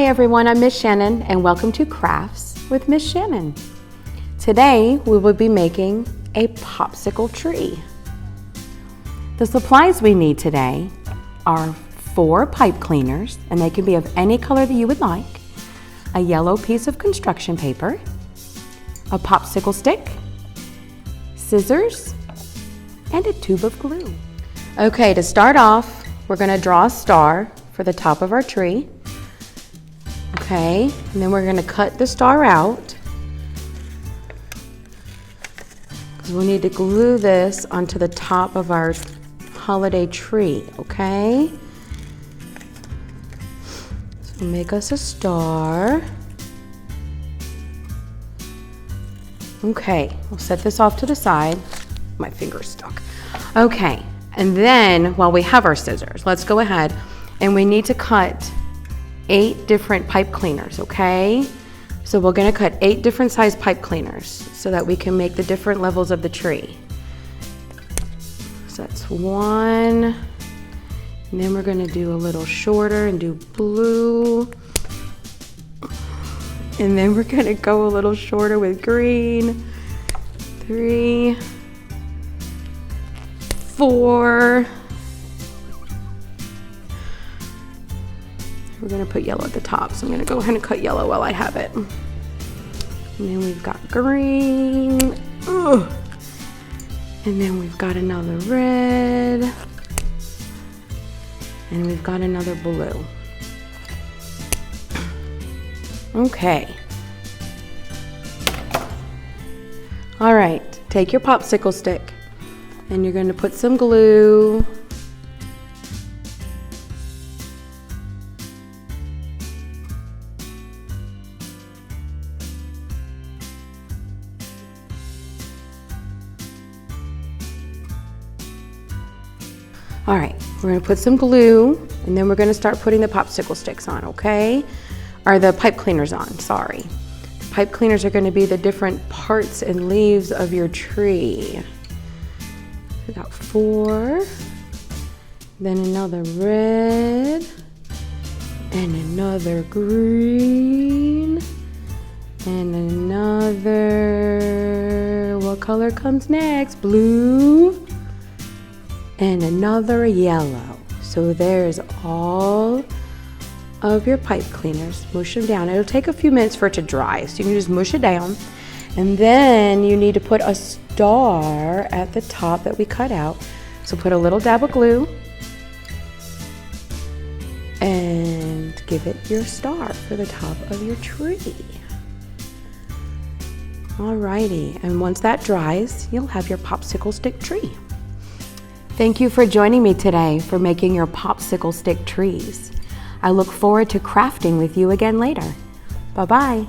everyone, I'm Miss Shannon and welcome to Crafts with Miss Shannon. Today we will be making a popsicle tree. The supplies we need today are 4 pipe cleaners, and they can be of any color that you would like, a yellow piece of construction paper, a popsicle stick, scissors, and a tube of glue. Okay, to start off, we're going to draw a star for the top of our tree. Okay, and then we're going to cut the star out because we'll need to glue this onto the top of our holiday tree, okay? So make us a star. Okay, we'll set this off to the side. My finger's stuck. Okay, and then while we have our scissors, let's go ahead and we need to cut 8 different pipe cleaners, okay? So we're gonna cut 8 different size pipe cleaners so that we can make the different levels of the tree. So that's 1, and then we're gonna do a little shorter and do blue. And then we're gonna go a little shorter with green. 3, 4. We're gonna put yellow at the top, so I'm gonna go ahead and cut yellow while I have it. And then we've got green. Ugh. And then we've got another red. And we've got another blue. Okay. All right, take your popsicle stick and you're gonna put some glue. All right, we're gonna put some glue and then we're gonna start putting the popsicle sticks on, okay? Or the pipe cleaners on, sorry. The pipe cleaners are gonna be the different parts and leaves of your tree. We got 4, then another red, and another green, and another, what color comes next? Blue. And another yellow. So there's all of your pipe cleaners. Mush them down. It'll take a few minutes for it to dry, so you can just mush it down. And then you need to put a star at the top that we cut out. So put a little dab of glue and give it your star for the top of your tree. Alrighty, and once that dries, you'll have your popsicle stick tree. Thank you for joining me today for making your popsicle stick trees. I look forward to crafting with you again later. Bye-bye.